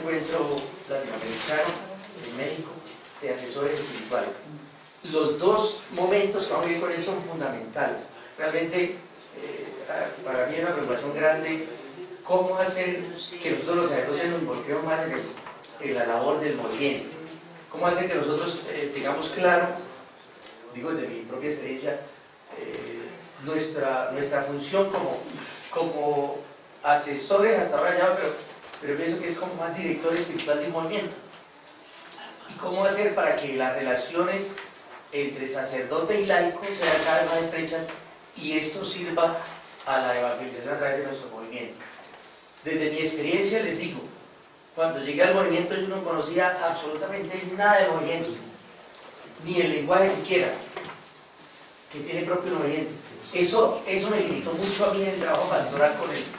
encuentro latinoamericano en México de asesores espirituales. Los dos momentos que vamos a vivir con él son fundamentales. Realmente, para mí es una preocupación grande cómo hacer que nosotros los sacerdotes nos involucremos más en la labor del movimiento. Cómo hacer que nosotros tengamos claro, digo desde mi propia experiencia, nuestra función como asesores hasta ahora ya, pero pienso que es como más director espiritual de un movimiento. Y cómo hacer para que las relaciones entre sacerdote y laico sean cada vez más estrechas y esto sirva a la evangelización a través de nuestro movimiento. Desde mi experiencia les digo, cuando llegué al movimiento yo no conocía absolutamente nada del movimiento, ni el lenguaje siquiera, que tiene propio movimiento. Eso me limitó mucho a mí en el trabajo pastoral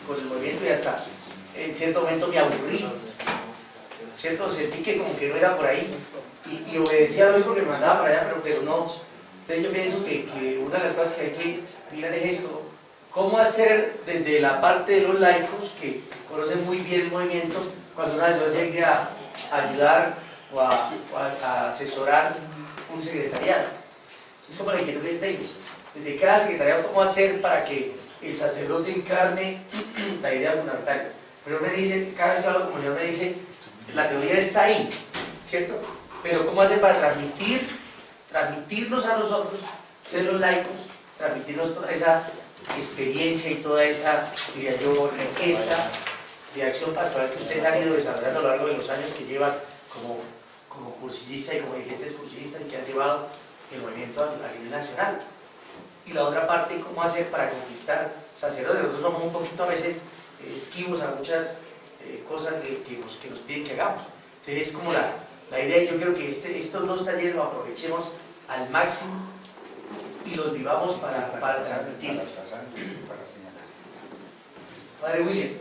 con el movimiento y hasta en cierto momento me aburrí, ¿cierto? Sentí que como que no era por ahí y obedecía a lo mismo que me mandaba para allá, pero no. Entonces yo pienso que una de las cosas que hay que mirar es esto, cómo hacer desde la parte de los laicos que conocen muy bien el movimiento, cuando una vez yo llegue a ayudar o a asesorar un secretariado. Es como la inquietud que tengo. Desde cada secretariado, cómo hacer para que el sacerdote encarne la idea fundamental. Pero me dice, cada vez que hablo como el Señor me dice, la teoría está ahí, ¿cierto? Pero cómo hacer para transmitirnos a nosotros, ser los laicos, transmitirnos toda esa experiencia y toda esa, diría yo, riqueza de acción pastoral que ustedes han ido desarrollando a lo largo de los años que llevan como cursillistas y como dirigentes cursillistas y que han llevado el movimiento a nivel nacional. Y la otra parte, cómo hacer para conquistar sacerdotes. Nosotros somos un poquito a veces esquivos a muchas cosas que nos piden que hagamos. Entonces es como la idea, yo creo que estos dos talleres los aprovechemos al máximo y los vivamos para transmitirlos. Padre William,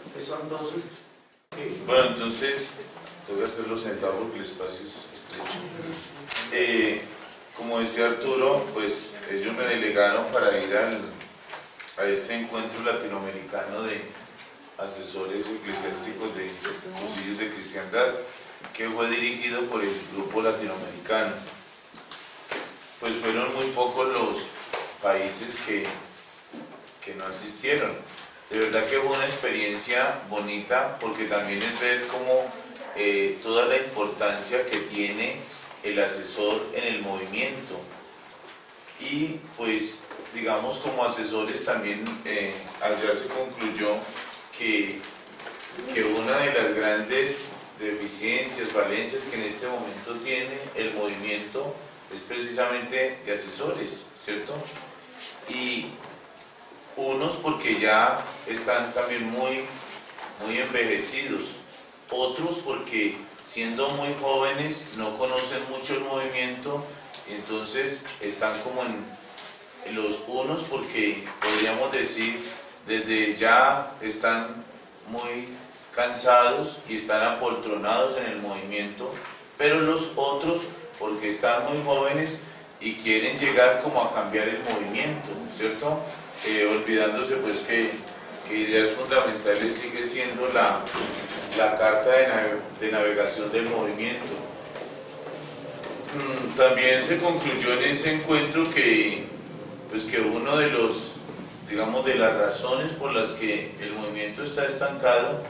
ustedes son todos suyos. Bueno, entonces, voy a hacerlo sentado porque el espacio es estrecho. Como decía Arturo, pues ellos me delegaron para ir a este encuentro latinoamericano de asesores eclesiásticos de cursillos de cristiandad, que fue dirigido por el grupo latinoamericano. Pues fueron muy pocos los países que no asistieron. De verdad que fue una experiencia bonita porque también es ver cómo toda la importancia que tiene el asesor en el movimiento. Y pues digamos como asesores también allá se concluyó que una de las grandes deficiencias, falencias que en este momento tiene el movimiento es precisamente de asesores, ¿cierto? Y unos porque ya están también muy envejecidos, otros porque siendo muy jóvenes no conocen mucho el movimiento, y entonces están como en los unos porque podríamos decir desde ya están muy cansados y están apoltronados en el movimiento, pero los otros porque están muy jóvenes y quieren llegar como a cambiar el movimiento, ¿cierto? Olvidándose pues que ideas fundamentales sigue siendo la carta de navegación del movimiento. También se concluyó en ese encuentro que uno de los, digamos, de las razones por las que el movimiento está estancado,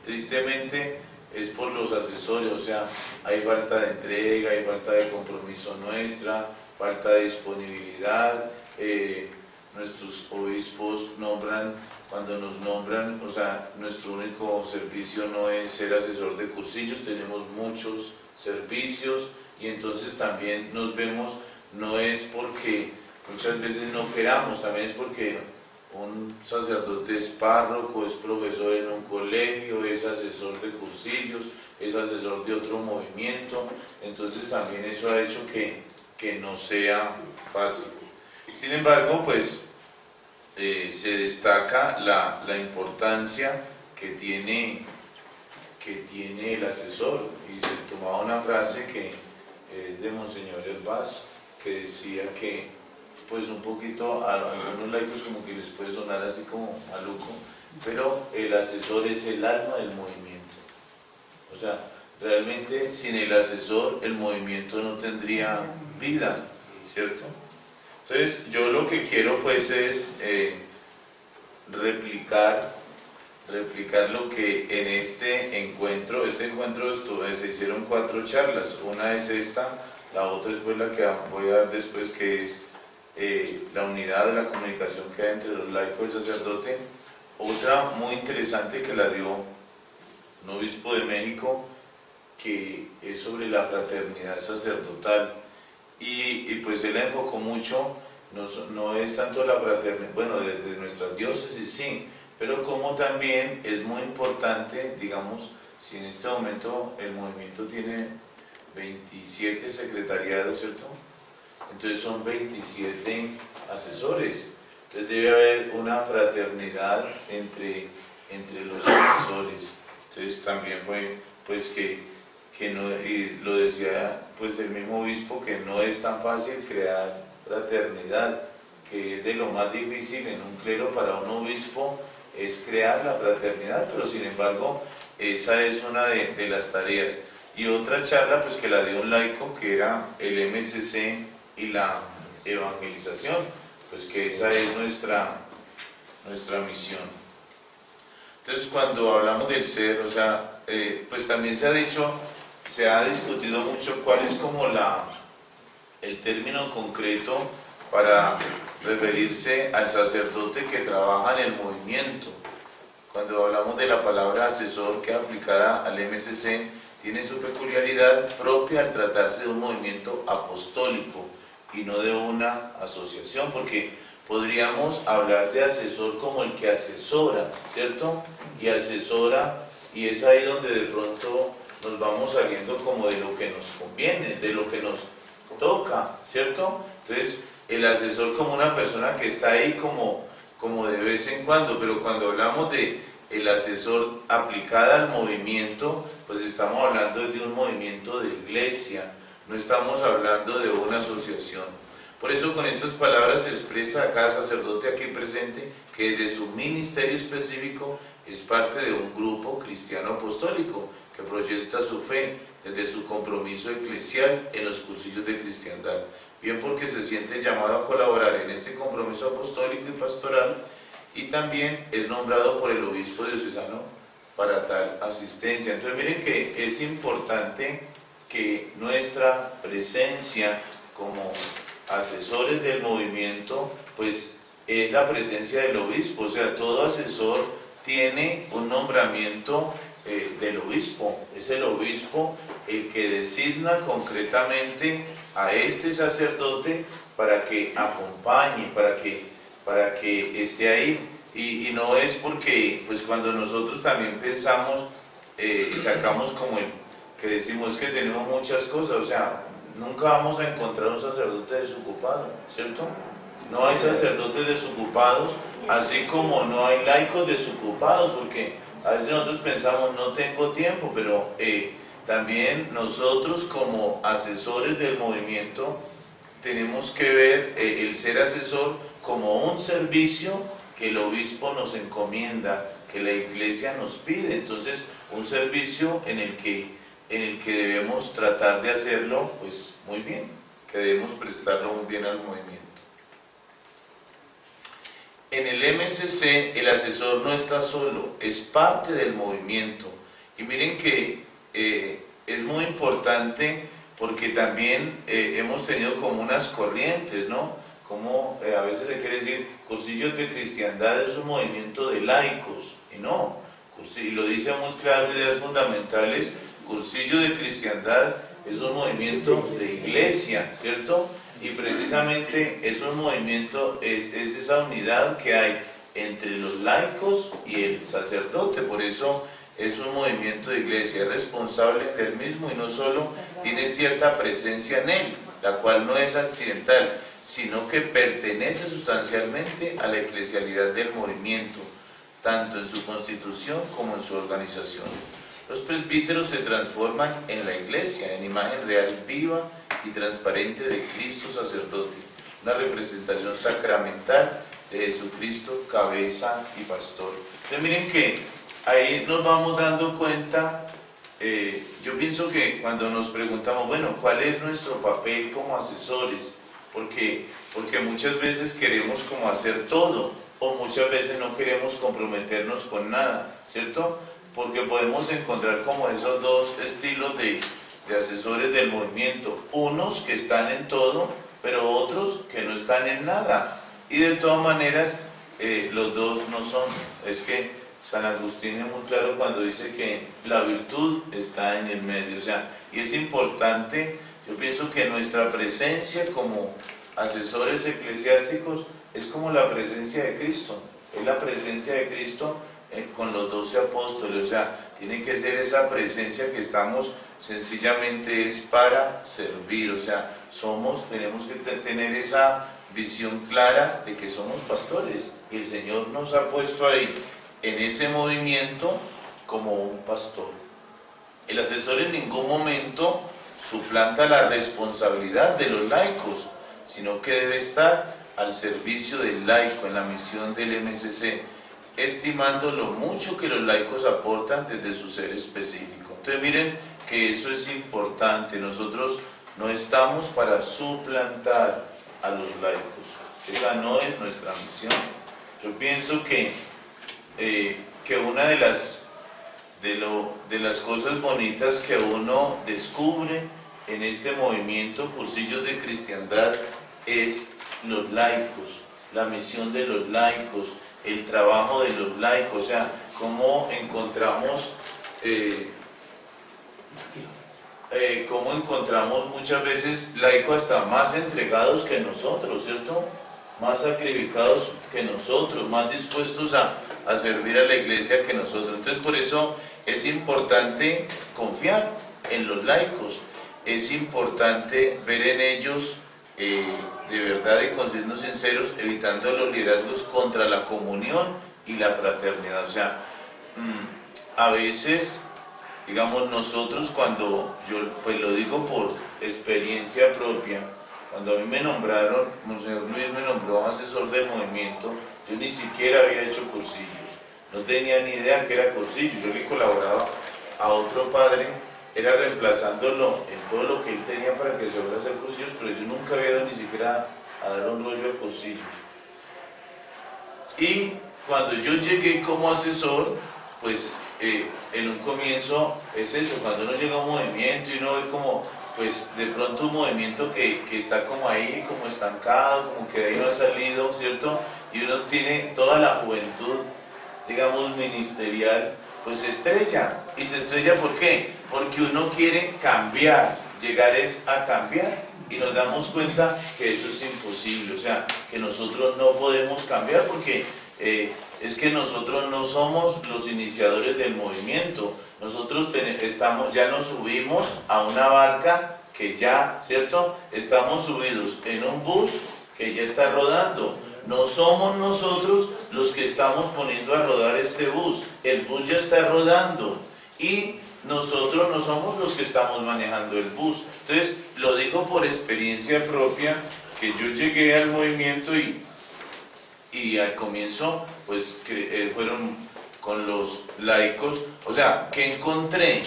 tristemente, es por los asesores. O sea, hay falta de entrega, hay falta de compromiso nuestra, falta de disponibilidad. Nuestros obispos nombran, cuando nos nombran, o sea, nuestro único servicio no es ser asesor de cursillos, tenemos muchos servicios y entonces también nos vemos, no es porque muchas veces no queramos, también es porque un sacerdote es párroco, es profesor en un colegio, es asesor de cursillos, es asesor de otro movimiento, entonces también eso ha hecho que no sea fácil. Sin embargo, pues se destaca la importancia que tiene el asesor, y se tomaba una frase que es de Monseñor Hervás, que decía que pues un poquito a algunos laicos como que les puede sonar así como maluco, pero el asesor es el alma del movimiento. sea, realmente sin el asesor el movimiento no tendría vida, ¿cierto? Entonces yo lo que quiero pues es replicar lo que en este encuentro se hicieron 4 charlas, una es esta, la otra es pues la que voy a dar después, que es la unidad de la comunicación que hay entre los laicos y el sacerdote. Otra muy interesante que la dio un obispo de México, que es sobre la fraternidad sacerdotal, y pues él enfocó mucho, no es tanto la fraternidad, bueno, de nuestras diócesis sí, pero como también es muy importante, digamos, si en este momento el movimiento tiene 27 secretariados, ¿cierto? Entonces son 27 asesores, entonces debe haber una fraternidad entre los asesores. Entonces también fue pues que no, y lo decía pues el mismo obispo, que no es tan fácil crear fraternidad, que es de lo más difícil en un clero para un obispo, es crear la fraternidad, pero sin embargo esa es una de las tareas. Y otra charla pues que la dio un laico, que era el MSC y la evangelización, pues que esa es nuestra misión. Entonces cuando hablamos del ser, o sea, pues también se ha discutido mucho cuál es como el término concreto para referirse al sacerdote que trabaja en el movimiento. Cuando hablamos de la palabra asesor, que es aplicada al MSC, tiene su peculiaridad propia al tratarse de un movimiento apostólico y no de una asociación, porque podríamos hablar de asesor como el que asesora, ¿cierto? Y asesora, y es ahí donde de pronto nos vamos saliendo como de lo que nos conviene, de lo que nos toca, ¿cierto? Entonces, el asesor como una persona que está ahí como de vez en cuando, pero cuando hablamos de el asesor aplicada al movimiento, pues estamos hablando de un movimiento de iglesia, no estamos hablando de una asociación. Por eso con estas palabras se expresa a cada sacerdote aquí presente que desde su ministerio específico es parte de un grupo cristiano apostólico que proyecta su fe desde su compromiso eclesial en los cursillos de cristiandad, bien porque se siente llamado a colaborar en este compromiso apostólico y pastoral, y también es nombrado por el obispo diocesano para tal asistencia. Entonces miren que es importante que nuestra presencia como asesores del movimiento pues es la presencia del obispo, o sea, todo asesor tiene un nombramiento del obispo, es el obispo el que designa concretamente a este sacerdote para que acompañe, para que esté ahí, y no es porque pues cuando nosotros también pensamos y sacamos como el que decimos que tenemos muchas cosas, o sea, nunca vamos a encontrar un sacerdote desocupado, ¿cierto? No hay sacerdotes desocupados, así como no hay laicos desocupados, porque a veces nosotros pensamos, no tengo tiempo, pero también nosotros como asesores del movimiento tenemos que ver el ser asesor como un servicio que el obispo nos encomienda, que la iglesia nos pide. Entonces, un servicio en el que debemos tratar de hacerlo pues muy bien, que debemos prestarlo muy bien al movimiento. En el MSC el asesor no está solo, es parte del movimiento. Y miren que es muy importante porque también hemos tenido como unas corrientes, ¿no? Como a veces se quiere decir, cursillos de cristiandad es un movimiento de laicos, y no, y lo dice muy claro, ideas fundamentales, cursillo de cristiandad es un movimiento de iglesia, ¿cierto? Y precisamente es un movimiento, es esa unidad que hay entre los laicos y el sacerdote, por eso es un movimiento de iglesia, es responsable del mismo y no solo tiene cierta presencia en él, la cual no es accidental, sino que pertenece sustancialmente a la eclesialidad del movimiento, tanto en su constitución como en su organización. Los presbíteros se transforman en la iglesia, en imagen real viva y transparente de Cristo sacerdote, una representación sacramental de Jesucristo, cabeza y pastor. Entonces miren que ahí nos vamos dando cuenta yo pienso que cuando nos preguntamos, bueno, ¿cuál es nuestro papel como asesores? Porque muchas veces queremos como hacer todo, o muchas veces no queremos comprometernos con nada, ¿cierto? Porque podemos encontrar como esos dos estilos de asesores del movimiento, unos que están en todo, pero otros que no están en nada, y de todas maneras los dos no son. Es que San Agustín es muy claro cuando dice que la virtud está en el medio, o sea, y es importante, yo pienso que nuestra presencia como asesores eclesiásticos es como la presencia de Cristo, es la presencia de Cristo con los 12 apóstoles, o sea, tiene que ser esa presencia que estamos sencillamente es para servir, o sea, tenemos que tener esa visión clara de que somos pastores, y el Señor nos ha puesto ahí, en ese movimiento, como un pastor. El asesor en ningún momento suplanta la responsabilidad de los laicos, sino que debe estar al servicio del laico en la misión del MCC, estimando lo mucho que los laicos aportan desde su ser específico. Entonces miren que eso es importante, nosotros no estamos para suplantar a los laicos, esa no es nuestra misión. Yo pienso que una de las cosas bonitas que uno descubre en este movimiento Cursillos de Cristiandad es los laicos, la misión de los laicos, el trabajo de los laicos, o sea, cómo encontramos muchas veces laicos hasta más entregados que nosotros, ¿cierto? Más sacrificados que nosotros, más dispuestos a servir a la iglesia que nosotros. Entonces por eso es importante confiar en los laicos, es importante ver en ellos de verdad y con signos sinceros, evitando los liderazgos contra la comunión y la fraternidad. O sea, a veces, digamos, nosotros cuando, yo pues lo digo por experiencia propia, cuando a mí me nombraron, Monseñor Luis me nombró asesor del movimiento, yo ni siquiera había hecho cursillos, no tenía ni idea que era cursillo, yo le colaboraba a otro padre, era reemplazándolo en todo lo que él tenía para que se fuera a hacer cursillos, pero yo nunca había ido ni siquiera a dar un rollo de cursillos. Y cuando yo llegué como asesor, pues en un comienzo es eso, cuando uno llega a un movimiento y uno ve como, pues de pronto un movimiento que está como ahí, como estancado, como que de ahí no ha salido, ¿cierto? Y uno tiene toda la juventud, digamos, ministerial, pues se estrella. ¿Y se estrella por qué? Porque uno quiere cambiar, llegar es a cambiar. Y nos damos cuenta que eso es imposible, o sea, que nosotros no podemos cambiar porque es que nosotros no somos los iniciadores del movimiento. Nosotros ya nos subimos a una barca que ya, ¿cierto? Estamos subidos en un bus que ya está rodando. No somos nosotros los que estamos poniendo a rodar este bus. El bus ya está rodando y nosotros no somos los que estamos manejando el bus. Entonces, lo digo por experiencia propia, que yo llegué al movimiento y al comienzo, pues fueron con los laicos. O sea, ¿qué encontré?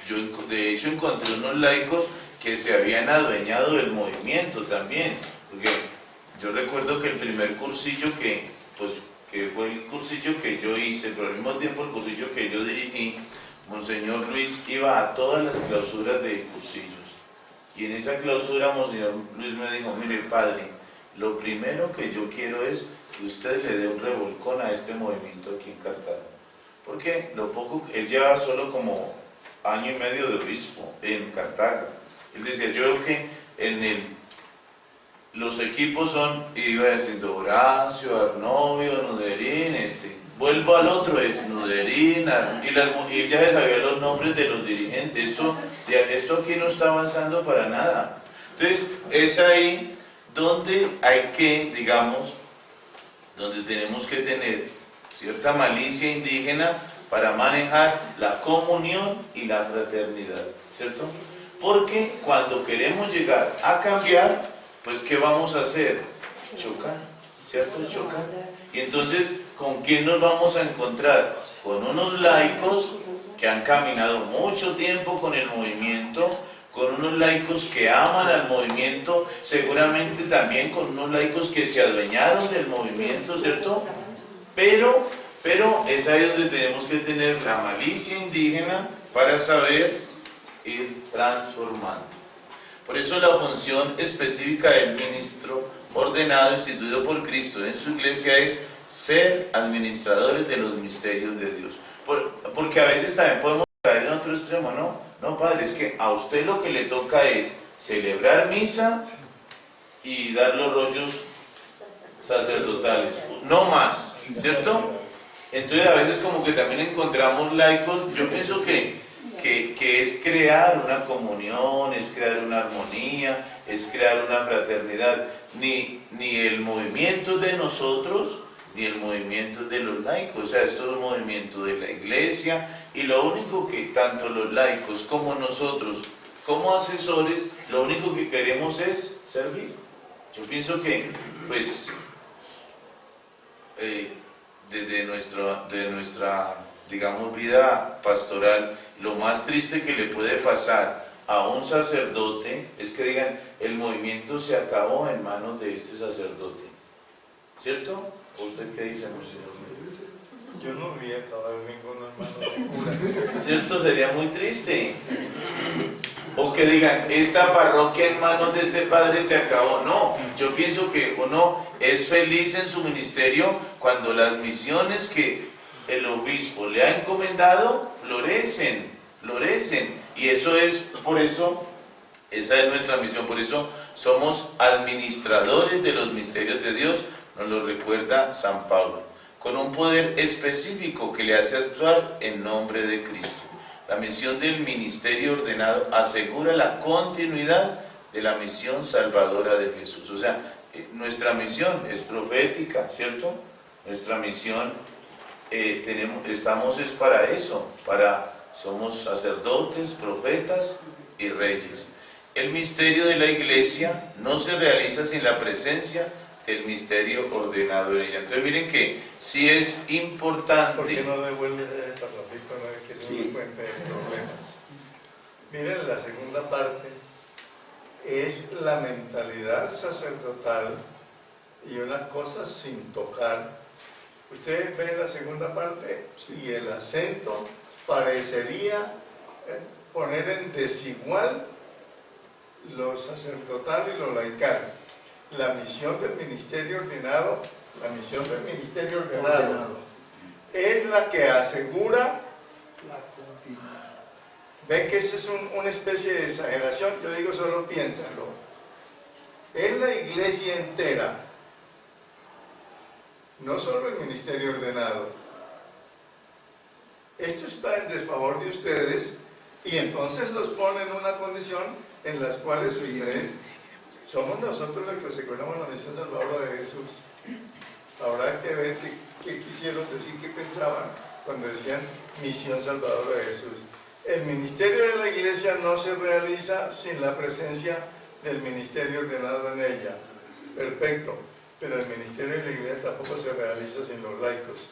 Yo de hecho encontré unos laicos que se habían adueñado del movimiento también, porque yo recuerdo que el primer cursillo que fue el cursillo que yo hice, pero al mismo tiempo el cursillo que yo dirigí, Monseñor Luis iba a todas las clausuras de cursillos, y en esa clausura Monseñor Luis me dijo: mire padre, lo primero que yo quiero es que usted le dé un revolcón a este movimiento aquí en Cartago, porque lo poco, él lleva solo como año y medio de obispo en Cartago. Él decía: yo veo que los equipos son, iba diciendo, Horacio, Arnovio, Nuderín, vuelvo al otro, es Nuderín, y ya se sabía los nombres de los dirigentes. Esto aquí no está avanzando para nada. Entonces, es ahí donde hay que, digamos, donde tenemos que tener cierta malicia indígena para manejar la comunión y la fraternidad, ¿cierto? Porque cuando queremos llegar a cambiar, pues ¿qué vamos a hacer? Chocar, ¿cierto? Chocar. Y entonces, ¿con quién nos vamos a encontrar? Con unos laicos que han caminado mucho tiempo con el movimiento, con unos laicos que aman al movimiento, seguramente también con unos laicos que se adueñaron del movimiento, ¿cierto? Pero es ahí donde tenemos que tener la malicia indígena para saber ir transformando. Por eso la función específica del ministro ordenado, instituido por Cristo en su iglesia, es ser administradores de los misterios de Dios. Porque a veces también podemos caer en otro extremo, ¿no? No, padre, es que a usted lo que le toca es celebrar misa y dar los rollos sacerdotales, no más, ¿cierto? Entonces a veces como que también encontramos laicos, yo pienso que es crear una comunión, es crear una armonía, es crear una fraternidad. Ni el movimiento de nosotros, ni el movimiento de los laicos, o sea, esto es un movimiento de la iglesia, y lo único que tanto los laicos como nosotros, como asesores, lo único que queremos es servir. Yo pienso que, pues, de nuestra, digamos, vida pastoral, lo más triste que le puede pasar a un sacerdote es que digan, el movimiento se acabó en manos de este sacerdote, ¿cierto? ¿Usted qué dice, Moisés? Yo no vi acabar ninguno en manos de cura. ¿Cierto? Sería muy triste. O que digan, esta parroquia en manos de este padre se acabó. No, yo pienso que uno es feliz en su ministerio cuando las misiones que el obispo le ha encomendado florecen. Y eso es, por eso, esa es nuestra misión. Por eso somos administradores de los misterios de Dios, nos lo recuerda San Pablo, con un poder específico que le hace actuar en nombre de Cristo. La misión del ministerio ordenado asegura la continuidad de la misión salvadora de Jesús. O sea, nuestra misión es profética, ¿cierto? Nuestra misión, estamos es para eso, somos sacerdotes, profetas y reyes. El misterio de la iglesia no se realiza sin la presencia del misterio ordenado en ella. Entonces miren que sí es importante. ¿Por qué no devuelve el parrafito? No es que se me cuente de problemas. Miren, la segunda parte es la mentalidad sacerdotal y una cosa sin tocar. Ustedes ven la segunda parte y el acento parecería poner en desigual lo sacerdotal y lo laical. La misión del ministerio ordenado, es la que asegura la continuidad. ¿Ven que esa es una especie de exageración? Yo digo, solo piénsenlo. Es la iglesia entera, no solo el ministerio ordenado. Esto está en desfavor de ustedes y entonces los pone en una condición en las cuales ustedes, somos nosotros los que aseguramos la misión salvadora de Jesús. Habrá que ver qué quisieron decir, qué pensaban cuando decían misión salvadora de Jesús. El ministerio de la iglesia no se realiza sin la presencia del ministerio ordenado en ella. Perfecto. Pero el ministerio de la iglesia tampoco se realiza sin los laicos.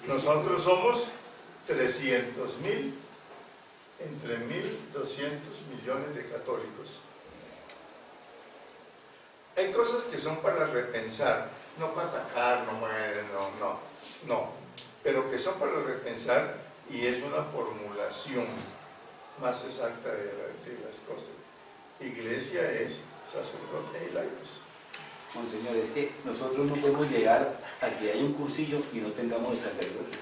Nosotros somos 300.000, entre 1.200 millones de católicos. Hay cosas que son para repensar, no para atacar, no, pero que son para repensar y es una formulación más exacta de las cosas. Iglesia es sacerdotes y laicos. Monseñor, es que nosotros no podemos llegar a que haya un cursillo y no tengamos el sacerdote,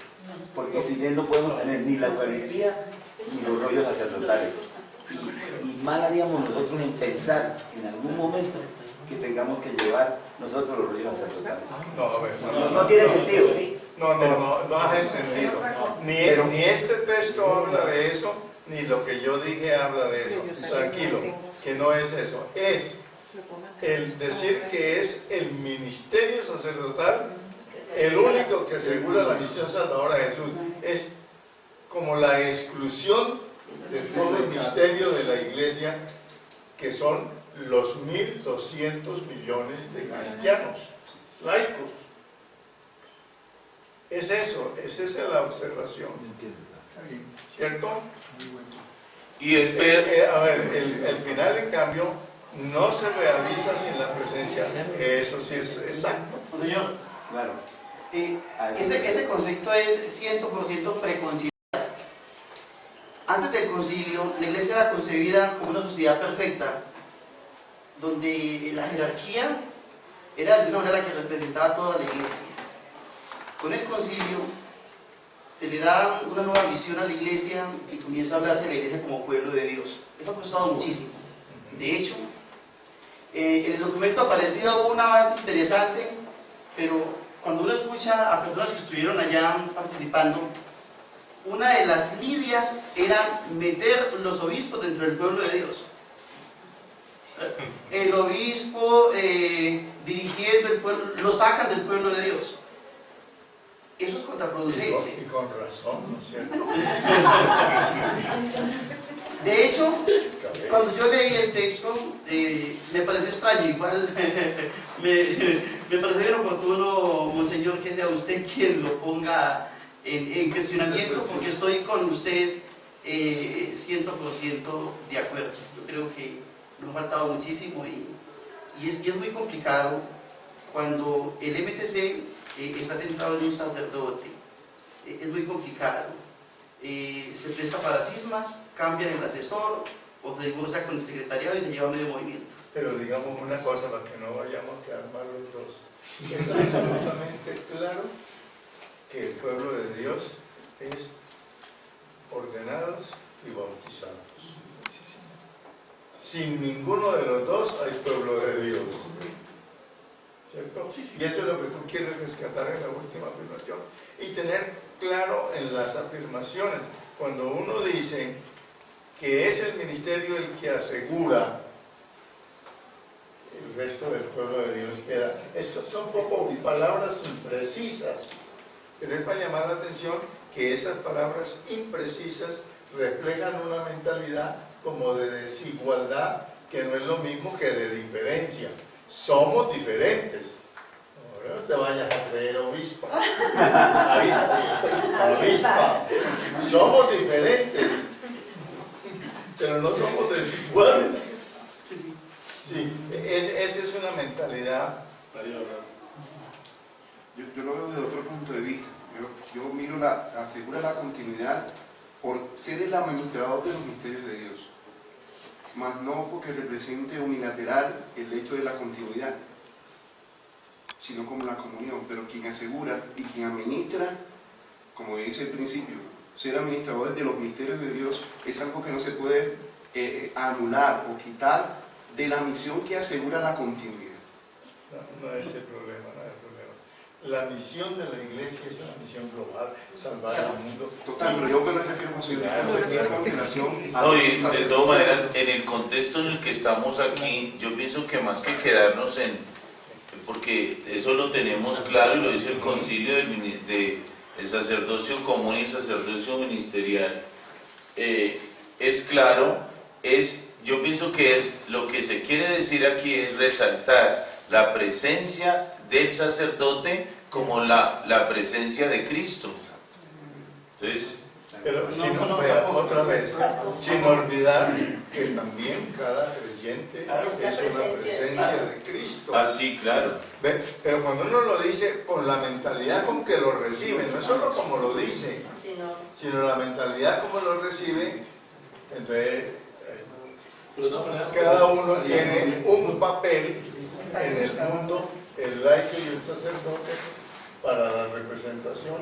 porque si bien no podemos tener ni la Eucaristía ni los rollos sacerdotales, y mal haríamos nosotros en pensar en algún momento que tengamos que llevar nosotros los rollos sacerdotales. No tiene sentido, ¿sí? No has entendido. Ni este texto habla de eso, ni lo que yo dije habla de eso. Tranquilo, que no es eso. Es el decir que es el ministerio sacerdotal el único que asegura la misión salvadora de Jesús. Es como la exclusión de todo el misterio de la iglesia, que son los 1.200 millones de cristianos laicos. Es eso, es esa la observación. ahí, ¿cierto? Y es ver, A ver, el final, en cambio, no se realiza sin la presencia. Eso sí es exacto. Señor, Claro. ese concepto es 100% preconciliar. Antes del concilio, la iglesia era concebida como una sociedad perfecta, donde la jerarquía era de una manera que representaba a toda la iglesia. Con el concilio se le da una nueva visión a la iglesia y comienza a hablarse de la iglesia como pueblo de Dios. Eso ha costado muchísimo. De hecho, en el documento aparecido una más interesante, pero cuando uno escucha a personas que estuvieron allá participando, una de las lidias era meter los obispos dentro del pueblo de Dios. El obispo dirigiendo el pueblo, lo sacan del pueblo de Dios. Eso es contraproducente. Y con razón, ¿no es cierto? De hecho, cuando yo leí el texto, me pareció extraño, igual me pareció bien oportuno, monseñor, que sea usted quien lo ponga en cuestionamiento, porque estoy con usted 100% de acuerdo. Yo creo que nos ha faltado muchísimo y es muy complicado cuando el MCC está centrado en un sacerdote. Es muy complicado. Se presta para cismas, cambian el asesor o se divorcia con el secretariado y se lleva medio movimiento. Pero digamos una cosa para que no vayamos a quedar mal los dos. Es absolutamente claro que el pueblo de Dios es ordenados y bautizados. Sin ninguno de los dos hay pueblo de Dios. ¿Cierto? Y eso es lo que tú quieres rescatar en la última afirmación. Y tener claro en las afirmaciones. Cuando uno dice que es el ministerio el que asegura, el resto del pueblo de Dios queda. Estas son poco palabras imprecisas, pero es para llamar la atención que esas palabras imprecisas reflejan una mentalidad como de desigualdad, que no es lo mismo que de diferencia. Somos diferentes. Ahora no te vayas a creer obispa. Avispa. Somos diferentes, pero no somos desiguales. Sí, esa es una mentalidad. Yo lo veo desde otro punto de vista. Yo miro asegura la continuidad por ser el administrador de los misterios de Dios, más no porque represente unilateral el hecho de la continuidad, sino como la comunión. Pero quien asegura y quien administra, como dice el principio, ser administrador de los misterios de Dios es algo que no se puede anular o quitar de la misión que asegura la continuidad. No es el problema, no es el problema. La misión de la iglesia es una misión global, salvar al mundo. Total, pero yo me refiero a no, y de todas maneras, en el contexto en el que estamos aquí, yo pienso que más que quedarnos en, porque eso lo tenemos claro y lo dice el concilio del sacerdocio común y el sacerdocio ministerial, es claro, yo pienso que es lo que se quiere decir aquí es resaltar la presencia del sacerdote como la presencia de Cristo. Entonces, pero otra vez, sin olvidar que también cada creyente es una presencia de Cristo. así, claro. Pero cuando uno lo dice con la mentalidad con que lo recibe, no es solo como lo dice, sino la mentalidad como lo recibe, entonces cada uno tiene un papel en el mundo, el laico y el sacerdote, para la representación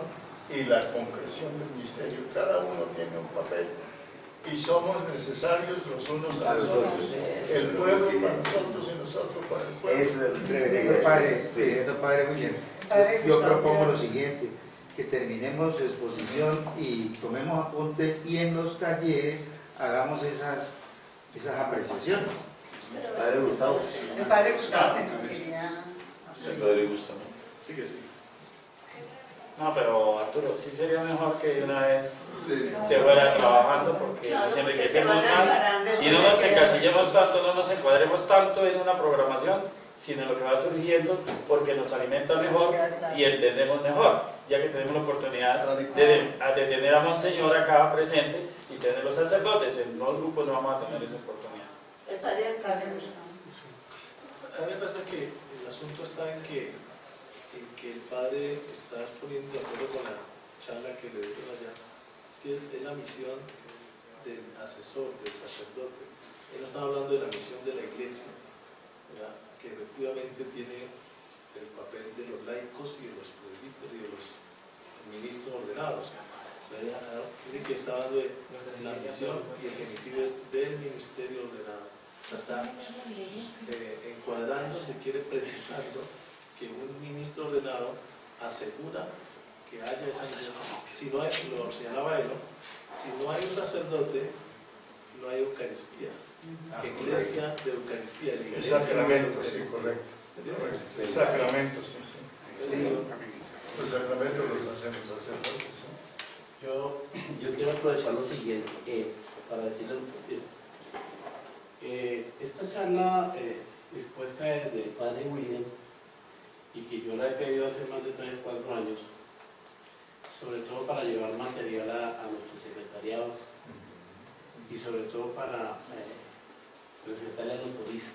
y la concreción del misterio. Cada uno tiene un papel y somos necesarios los unos a los otros. El pueblo para nosotros y nosotros para el pueblo. Reverendo Padre William, yo propongo lo siguiente, que terminemos su exposición y tomemos apuntes y en los talleres hagamos esas apreciaciones. Padre Gustavo. El padre Gustavo quería... El padre Gustavo. Sí que sí. No, pero Arturo, sí sería mejor que de una vez se fuera trabajando, porque nos enriquecemos más y no nos encasillemos tanto, no nos encuadremos tanto en una programación, sino en lo que va surgiendo, porque nos alimenta mejor y entendemos mejor, ya que tenemos la oportunidad de tener a Monseñor acá presente y tener los sacerdotes. En los grupos no vamos a tener esa oportunidad. El padre Carlos. A mí me parece que el asunto está en que el padre está poniendo de acuerdo con la charla que le dieron allá. Es que es la misión del asesor, del sacerdote. Él no está hablando de la misión de la iglesia, ¿verdad?, que efectivamente tiene el papel de los laicos y de los presbíteros y de los ministros ordenados. Tiene que está hablando de la misión y el genitivo es del ministerio ordenado. Está encuadrando, se quiere precisando que un ministro ordenado asegura que haya esa misión. Si no hay, lo señalaba él, ¿no?, si no hay un sacerdote, no hay Eucaristía. Iglesia de Eucaristía. El sacramento, sí, correcto. El sacramento, sí, sí. Los sacramentos los hacemos sacerdotes, sí. Yo quiero aprovechar lo siguiente para decirles esto. Esta charla expuesta del padre William, y que yo la he pedido hace más de 3 o 4 años, sobre todo para llevar material a nuestros secretariados y sobre todo para presentarle a los turistas.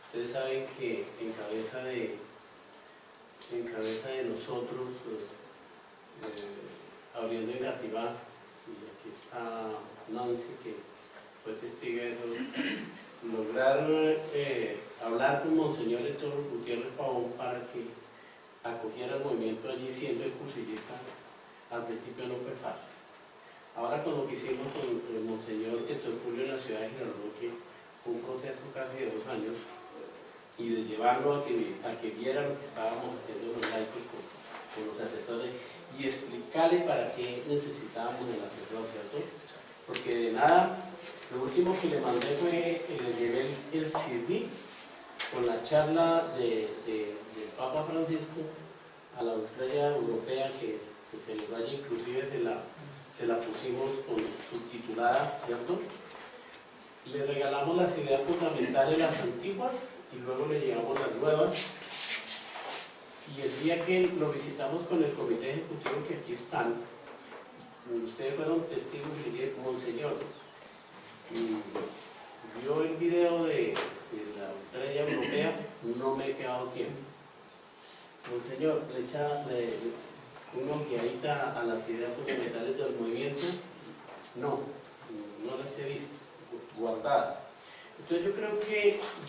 Ustedes saben que en cabeza de nosotros, abriendo en Gativá, y aquí está Nancy, que fue testigo de eso, lograr hablar con Monseñor Héctor Gutiérrez Pavón para que acogiera el movimiento allí, siendo el cursillista, al principio no fue fácil. Ahora con lo que hicimos con el Monseñor Héctor Julio en la ciudad de Girardot, que fue un proceso casi de 2 años, y de llevarlo a que viera lo que estábamos haciendo los laicos con los asesores y explicarle para qué necesitábamos el asesor, ¿cierto? Porque de nada, lo último que le mandé fue le llevé el CD con la charla del Papa Francisco a la ultralla europea que se celebró allí, inclusive se la pusimos con subtitulada, ¿cierto? Le regalamos las ideas fundamentales, las antiguas, y luego le llevamos las nuevas. Y el día que lo visitamos con el comité ejecutivo, que aquí están, ustedes fueron testigos, y le dije, Monseñor, vio el video de la ultralla europea, no me he quedado tiempo. Monseñor, le echa una ojeadita a las ideas fundamentales del movimiento. No las he visto, guardadas. Entonces yo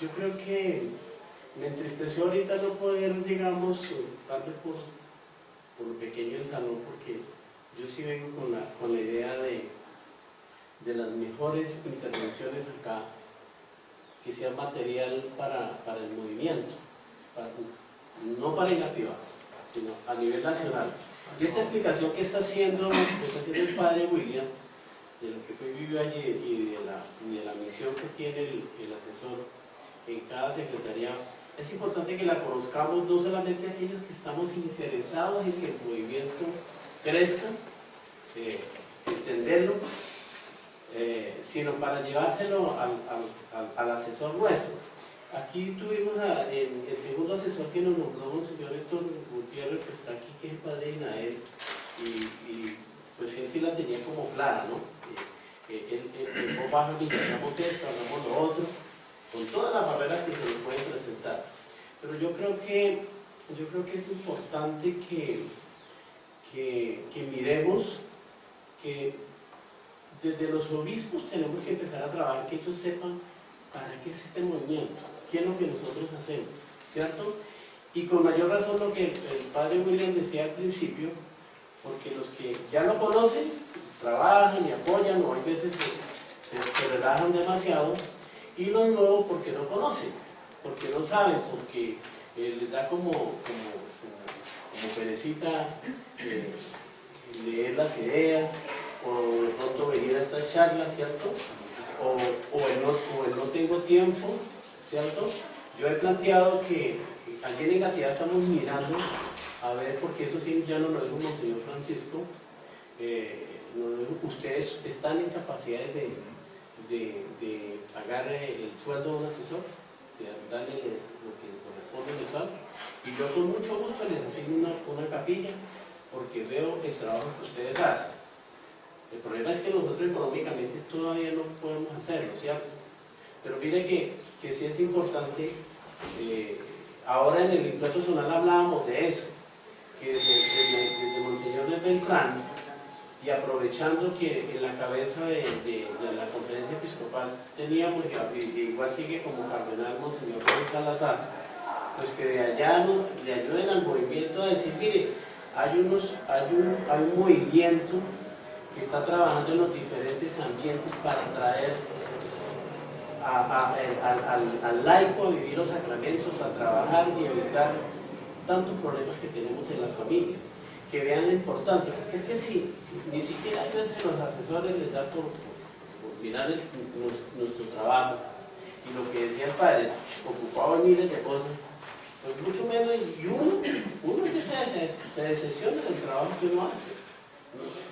creo que me entristeció ahorita no poder, digamos, tal vez por lo pequeño del salón, porque yo sí vengo con la idea de las mejores intervenciones acá, que sea material para el movimiento, no para Gativá, sino a nivel nacional. Y esta explicación que está haciendo el padre William, de lo que fue vivido allí y de la misión que tiene el asesor en cada secretaría, es importante que la conozcamos, no solamente aquellos que estamos interesados en que el movimiento crezca, extenderlo, sino para llevárselo al asesor nuestro. Aquí tuvimos el segundo asesor que nos nombró Monseñor Héctor Gutiérrez, que está aquí, que es el padre Inael, y pues él sí la tenía como clara, ¿no? En voz baja hagamos esto, hagamos lo otro, con todas las barreras que se nos pueden presentar. Pero yo creo que es importante que miremos que desde los obispos tenemos que empezar a trabajar, que ellos sepan para qué es este movimiento, qué es lo que nosotros hacemos, ¿cierto? Y con mayor razón lo que el padre William decía al principio, porque los que ya lo conocen, trabajan y apoyan, o hay veces se relajan demasiado, y los nuevos porque no conocen, porque no saben, porque les da como perecita leer las ideas, o de pronto venir a esta charla, ¿cierto? O el no tengo tiempo, ¿cierto? Yo he planteado que aquí en Gativá estamos mirando a ver, porque eso sí ya nos lo dijo Monseñor Francisco, ustedes están en capacidad de pagar el sueldo de un asesor. darle lo que corresponde mensual. Y yo con mucho gusto les asigno una capilla porque veo el trabajo que ustedes hacen. El problema es que nosotros económicamente todavía no podemos hacerlo, ¿cierto? Pero mire que sí es importante, ahora en el impuesto zonal hablábamos de eso, que desde Monseñor de Beltrán, y aprovechando que en la cabeza de la conferencia episcopal teníamos, igual sigue como cardenal Monseñor Pedro Salazar, pues que de allá le ayuden al movimiento a decir, mire, hay un movimiento que está trabajando en los diferentes ambientes para traer al laico a vivir los sacramentos, a trabajar y evitar tantos problemas que tenemos en la familia, que vean la importancia, porque es que si ni siquiera a veces los asesores les da por mirar nuestro trabajo, y lo que decía el padre, ocupado en miles de cosas, pues mucho menos, y uno que se decepciona del trabajo que uno hace.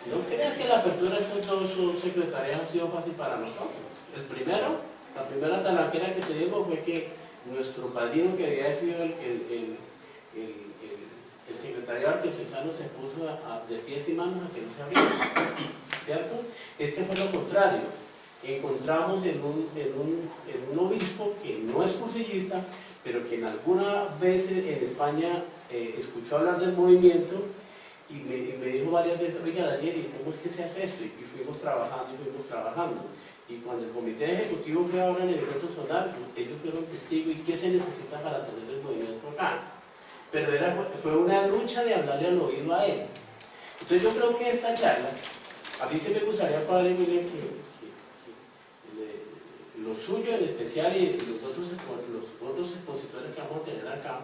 No crea que la apertura de estos dos secretariados ha sido fácil para nosotros. La primera talanquera que te digo fue que nuestro padrino, que había sido el secretariado arquidiocesano, se puso de pies y manos a que no se abriera, ¿cierto? Este fue lo contrario. Encontramos en un obispo que no es cursillista, pero que en alguna vez en España escuchó hablar del movimiento y me dijo varias veces, oiga Daniel, ¿y cómo es que se hace esto? Y fuimos trabajando. Y cuando el comité ejecutivo fue ahora en el evento zonal, ellos fueron testigos y qué se necesita para tener el movimiento acá. Pero fue una lucha de hablarle al oído a él. Entonces yo creo que esta charla, a mí sí me gustaría, Padre William, que lo suyo en especial y los otros expositores que vamos a tener acá,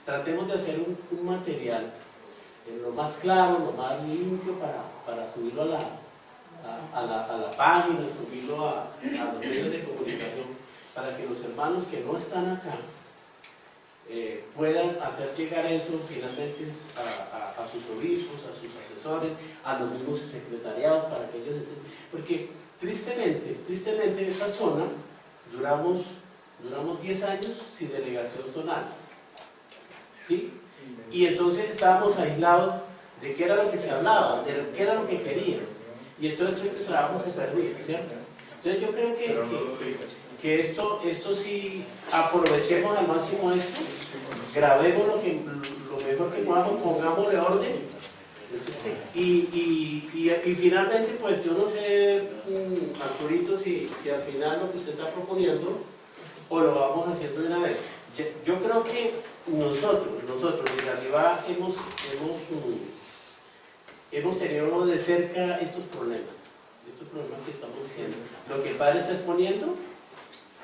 tratemos de hacer un material lo más claro, lo más limpio para subirlo a la página, subirlo a los medios de comunicación, para que los hermanos que no están acá puedan hacer llegar eso finalmente a sus obispos, a sus asesores, a los mismos secretariados, para que ellos entiendan. Porque tristemente en esta zona duramos 10 años sin delegación zonal, ¿sí? Y entonces estábamos aislados de qué era lo que se hablaba, de qué era lo que querían, y entonces este trabajo se perdía, ¿cierto? Entonces yo creo que esto sí, aprovechemos al máximo esto, grabemos lo mejor que podamos, pongámosle orden, y finalmente, pues yo no sé, Arturito, si al final lo que usted está proponiendo, o lo vamos haciendo de una vez. Yo creo que nosotros en realidad hemos tenido de cerca estos problemas que estamos diciendo. Lo que el Padre está exponiendo,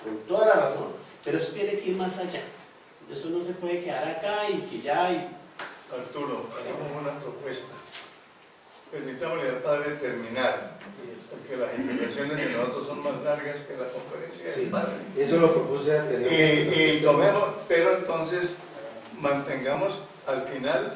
con toda la razón, pero eso tiene que ir más allá. Eso no se puede quedar acá y que ya hay... Arturo, hagamos una propuesta. Permitámosle al Padre terminar, porque las intervenciones de nosotros son más largas que la conferencia del Padre. Eso lo propuse anteriormente. Y tomemos, pero entonces mantengamos, al final,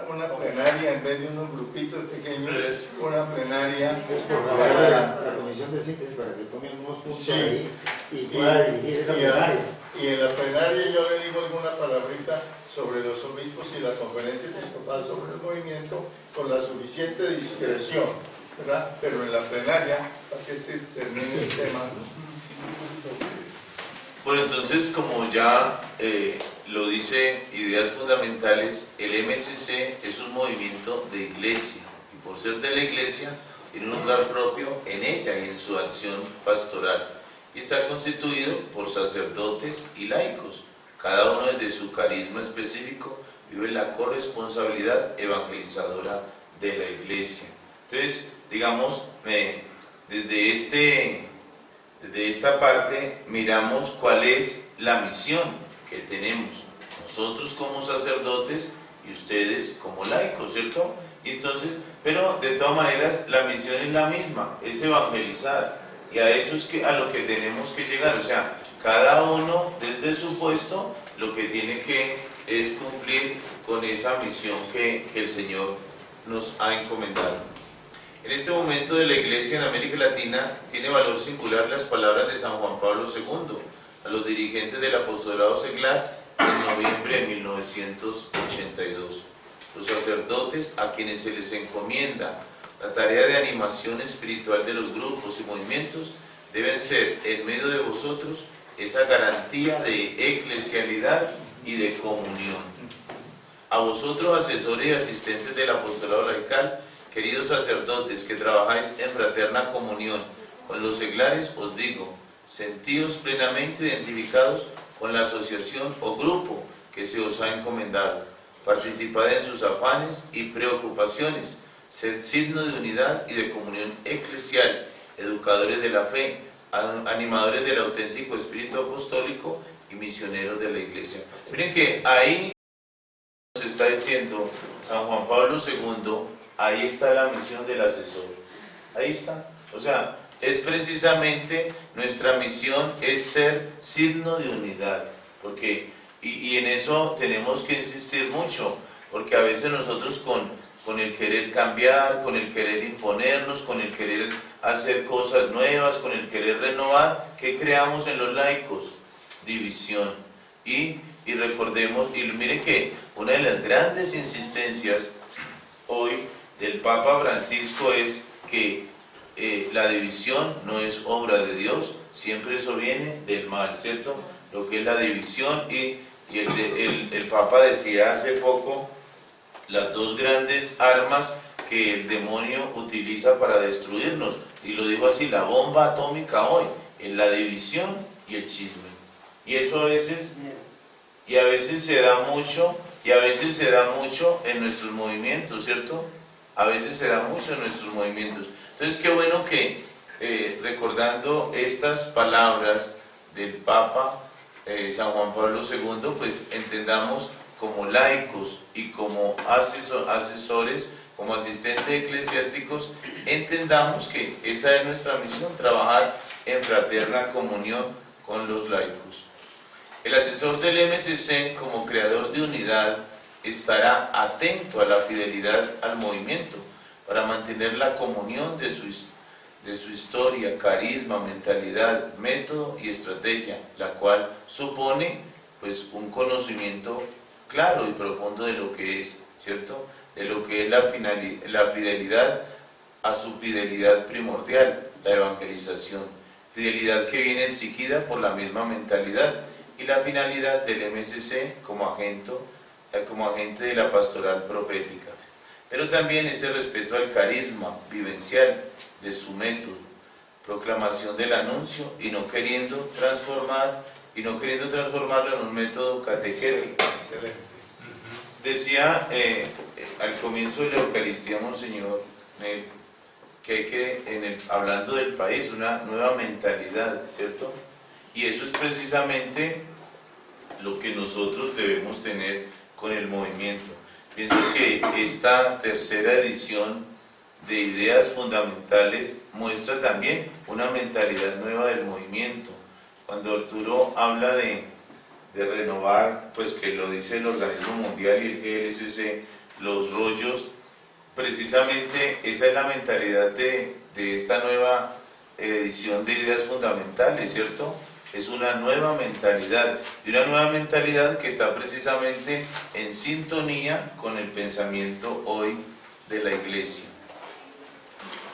una plenaria en vez de unos grupitos pequeños, una plenaria. La comisión de síntesis para que tomen unos puntos ahí y pueda dirigir esa plenaria. Y en la plenaria yo le digo alguna palabrita sobre los obispos y la conferencia episcopal sobre el movimiento con la suficiente discreción, ¿verdad? Pero en la plenaria, para que termine el tema. Bueno, entonces, como ya lo dice Ideas Fundamentales, el MSC es un movimiento de iglesia, y por ser de la iglesia, tiene un lugar propio en ella y en su acción pastoral, y está constituido por sacerdotes y laicos. Cada uno desde su carisma específico vive la corresponsabilidad evangelizadora de la iglesia. Entonces, digamos, desde esta parte miramos cuál es la misión que tenemos nosotros como sacerdotes y ustedes como laicos, ¿cierto? Y entonces, pero de todas maneras la misión es la misma, es evangelizar, y a eso es a lo que tenemos que llegar. O sea, cada uno desde su puesto lo que tiene que es cumplir con esa misión que el Señor nos ha encomendado. En este momento de la Iglesia en América Latina tiene valor singular las palabras de San Juan Pablo II, a los dirigentes del apostolado seglar en noviembre de 1982. Los sacerdotes, a quienes se les encomienda la tarea de animación espiritual de los grupos y movimientos, deben ser, en medio de vosotros, esa garantía de eclesialidad y de comunión. A vosotros, asesores y asistentes del apostolado laical, queridos sacerdotes que trabajáis en fraterna comunión con los seglares, os digo, sentíos plenamente identificados con la asociación o grupo que se os ha encomendado. Participad en sus afanes y preocupaciones, sed signo de unidad y de comunión eclesial, educadores de la fe, animadores del auténtico espíritu apostólico y misioneros de la Iglesia. Miren que ahí nos está diciendo San Juan Pablo II, ahí está la misión del asesor. Ahí está. O sea, es precisamente nuestra misión es ser signo de unidad. Porque, y en eso tenemos que insistir mucho, porque a veces nosotros con el querer cambiar, con el querer imponernos, con el querer hacer cosas nuevas, con el querer renovar, ¿qué creamos en los laicos? División. Y recordemos, y miren que una de las grandes insistencias hoy del Papa Francisco es que la división no es obra de Dios, siempre eso viene del mal, ¿cierto? Lo que es la división, y el Papa decía hace poco las dos grandes armas que el demonio utiliza para destruirnos, y lo dijo así, la bomba atómica hoy, en la división y el chisme. Y eso a veces se da mucho, en nuestros movimientos, ¿cierto? A veces se da mucho en nuestros movimientos. Entonces, qué bueno que recordando estas palabras del Papa San Juan Pablo II, pues entendamos como laicos y como asesores, como asistentes eclesiásticos, entendamos que esa es nuestra misión, trabajar en fraterna comunión con los laicos. El asesor del MCC, como creador de unidad, estará atento a la fidelidad al movimiento para mantener la comunión de su historia, carisma, mentalidad, método y estrategia, la cual supone pues un conocimiento claro y profundo de lo que es, ¿cierto? De lo que es la fidelidad a su fidelidad primordial, la evangelización, fidelidad que viene exigida por la misma mentalidad, y la finalidad del MCC como agente de la pastoral profética, pero también ese respeto al carisma vivencial de su método, proclamación del anuncio y no queriendo transformarlo en un método catequético. Decía al comienzo de la Eucaristía Monseñor que hay que, hablando del país, una nueva mentalidad, ¿cierto? Y eso es precisamente lo que nosotros debemos tener con el movimiento. Pienso que esta tercera edición de ideas fundamentales muestra también una mentalidad nueva del movimiento. Cuando Arturo habla de renovar, pues que lo dice el Organismo Mundial y el GLSC, los rollos, precisamente esa es la mentalidad de esta nueva edición de ideas fundamentales, ¿cierto? Es una nueva mentalidad, y una nueva mentalidad que está precisamente en sintonía con el pensamiento hoy de la Iglesia.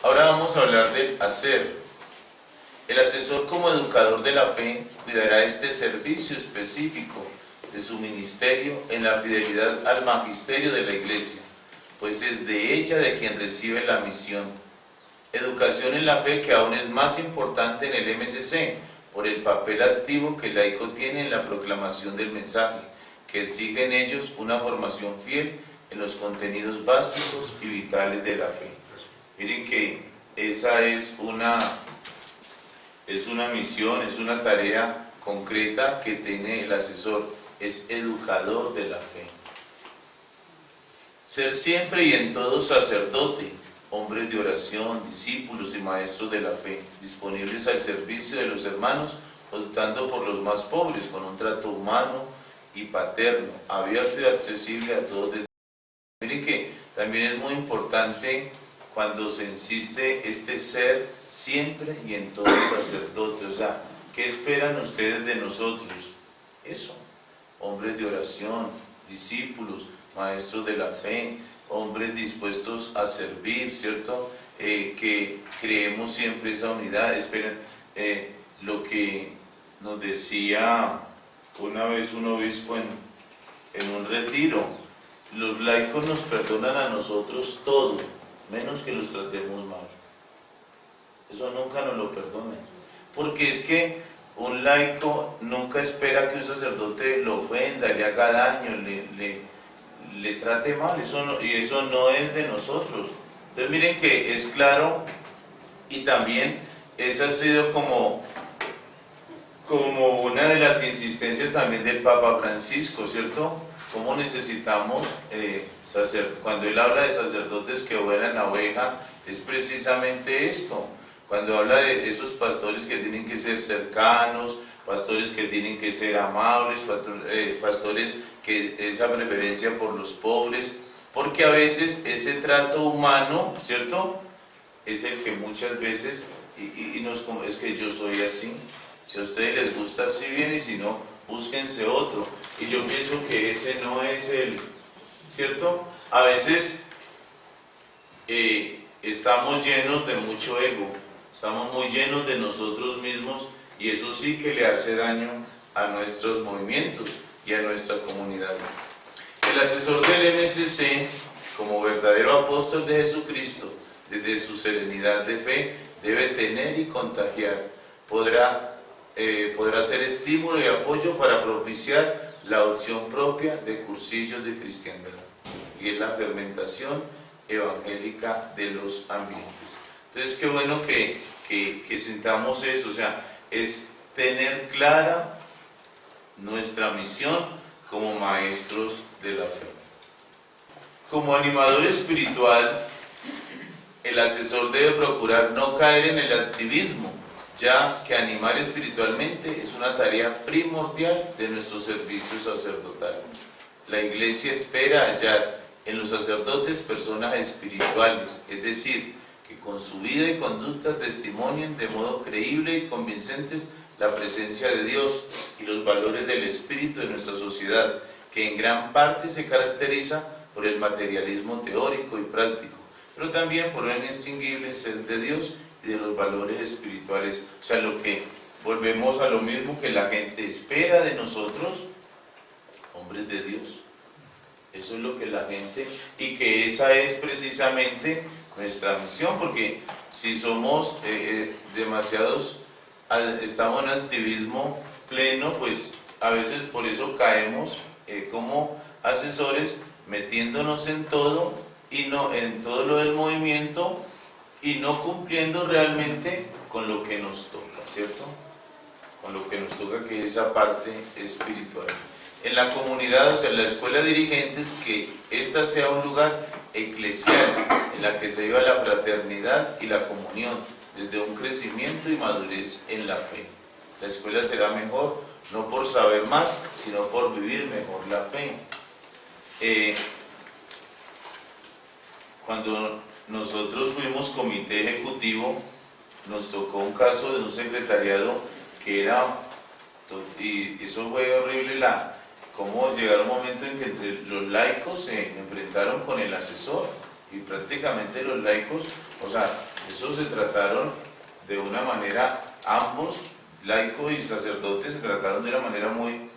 Ahora vamos a hablar del hacer. El asesor, como educador de la fe, cuidará este servicio específico de su ministerio en la fidelidad al magisterio de la Iglesia, pues es de ella de quien recibe la misión. Educación en la fe que aún es más importante en el MCC, por el papel activo que el laico tiene en la proclamación del mensaje, que exige en ellos una formación fiel en los contenidos básicos y vitales de la fe. Miren que esa es una misión, es una tarea concreta que tiene el asesor, es educador de la fe. Ser siempre y en todo sacerdote, hombres de oración, discípulos y maestros de la fe, disponibles al servicio de los hermanos, optando por los más pobres, con un trato humano y paterno, abierto y accesible a todos. Miren que también es muy importante cuando se insiste este ser siempre y en todo sacerdote, o sea, ¿qué esperan ustedes de nosotros? Eso, hombres de oración, discípulos, maestros de la fe, hombres dispuestos a servir, ¿cierto? Que creemos siempre esa unidad. Esperen, lo que nos decía una vez un obispo en un retiro: los laicos nos perdonan a nosotros todo, menos que los tratemos mal. Eso nunca nos lo perdonan, porque es que un laico nunca espera que un sacerdote lo ofenda, le haga daño, le trate mal, y eso no es de nosotros. Entonces miren que es claro, y también esa ha sido como una de las insistencias también del Papa Francisco, ¿cierto? Cómo necesitamos, cuando él habla de sacerdotes que vuelan la oveja, es precisamente esto. Cuando habla de esos pastores que tienen que ser cercanos, pastores que tienen que ser amables, pastores que esa preferencia por los pobres, porque a veces ese trato humano, ¿cierto?, es el que muchas veces, es que yo soy así, si a ustedes les gusta así bien, y si no, búsquense otro. Y yo pienso que ese no es ¿cierto? A veces estamos llenos de mucho ego, estamos muy llenos de nosotros mismos, y eso sí que le hace daño a nuestros movimientos y a nuestra comunidad. El asesor del MSC, como verdadero apóstol de Jesucristo, desde su serenidad de fe, debe tener y contagiar. Podrá ser estímulo y apoyo para propiciar la opción propia de cursillos de cristiandad, y es la fermentación evangélica de los ambientes. Entonces, qué bueno que sintamos eso, o sea, es tener clara nuestra misión como maestros de la fe. Como animador espiritual, el asesor debe procurar no caer en el activismo, ya que animar espiritualmente es una tarea primordial de nuestro servicio sacerdotal. La Iglesia espera hallar en los sacerdotes personas espirituales, es decir, que con su vida y conducta testimonien de modo creíble y convincentes la presencia de Dios y los valores del Espíritu en nuestra sociedad, que en gran parte se caracteriza por el materialismo teórico y práctico, pero también por el inextinguible ser de Dios y de los valores espirituales. O sea, volvemos a lo mismo que la gente espera de nosotros, hombres de Dios. Eso es lo que la gente, y que esa es precisamente nuestra misión, porque si somos demasiados, estamos en activismo pleno, pues a veces por eso caemos como asesores, metiéndonos en todo, y no en todo lo del movimiento, y no cumpliendo realmente con lo que nos toca, ¿cierto? Con lo que nos toca, que es esa parte espiritual. En la comunidad, o sea, en la escuela de dirigentes, que ésta sea un lugar eclesial en la que se viva la fraternidad y la comunión desde un crecimiento y madurez en la fe. La escuela será mejor no por saber más, sino por vivir mejor la fe. Cuando nosotros fuimos comité ejecutivo, nos tocó un caso de un secretariado que era, y eso fue horrible, cómo llegaron un momento en que entre los laicos se enfrentaron con el asesor, y prácticamente los laicos, o sea, eso se trataron de una manera, ambos, laicos y sacerdotes, se trataron de una manera muy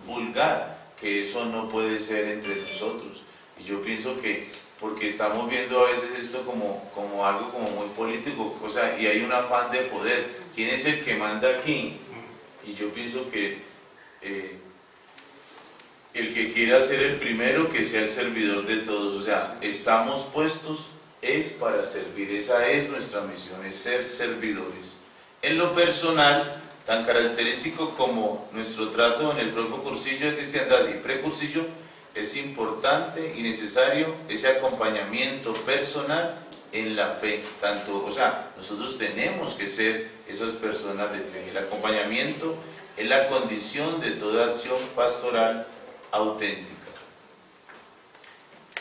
vulgar, que eso no puede ser entre nosotros. Y yo pienso que, porque estamos viendo a veces esto como algo como muy político, o sea, y hay un afán de poder. ¿Quién es el que manda aquí? Y yo pienso que el que quiera ser el primero, que sea el servidor de todos. O sea, estamos puestos es para servir, esa es nuestra misión, es ser servidores. En lo personal, tan característico como nuestro trato en el propio cursillo de cristiandad y precursillo, es importante y necesario ese acompañamiento personal en la fe. O sea, nosotros tenemos que ser esas personas de fe. El acompañamiento es la condición de toda acción pastoral auténtica.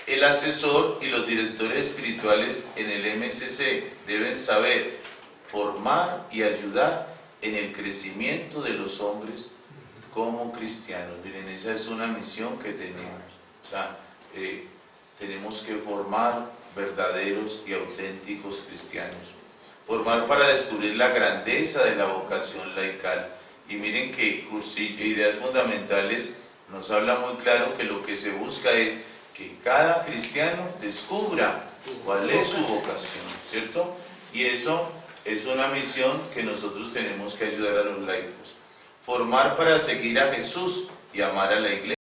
El asesor y los directores espirituales en el MSC deben saber formar y ayudar en el crecimiento de los hombres como cristianos. Miren, esa es una misión que tenemos. O sea, tenemos que formar verdaderos y auténticos cristianos. Formar para descubrir la grandeza de la vocación laical. Y miren que Cursillo, Ideas Fundamentales, nos habla muy claro que lo que se busca es que cada cristiano descubra cuál es su vocación, ¿cierto? Y eso es una misión que nosotros tenemos que ayudar a los laicos. Formar para seguir a Jesús y amar a la Iglesia.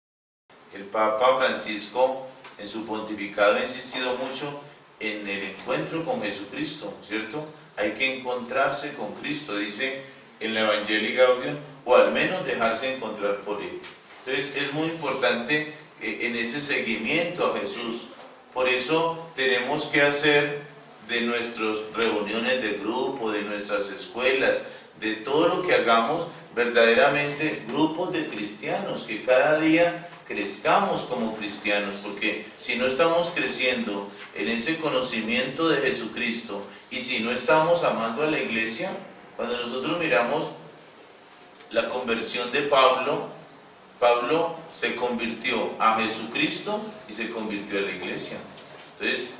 El Papa Francisco en su pontificado ha insistido mucho en el encuentro con Jesucristo, ¿cierto? Hay que encontrarse con Cristo, dice en la Evangelii Gaudium, o al menos dejarse encontrar por Él. Entonces es muy importante en ese seguimiento a Jesús. Por eso tenemos que hacer de nuestras reuniones de grupo, de nuestras escuelas, de todo lo que hagamos, verdaderamente grupos de cristianos, que cada día crezcamos como cristianos, porque si no estamos creciendo en ese conocimiento de Jesucristo y si no estamos amando a la Iglesia, cuando nosotros miramos la conversión de Pablo, Pablo se convirtió a Jesucristo y se convirtió a la Iglesia. Entonces,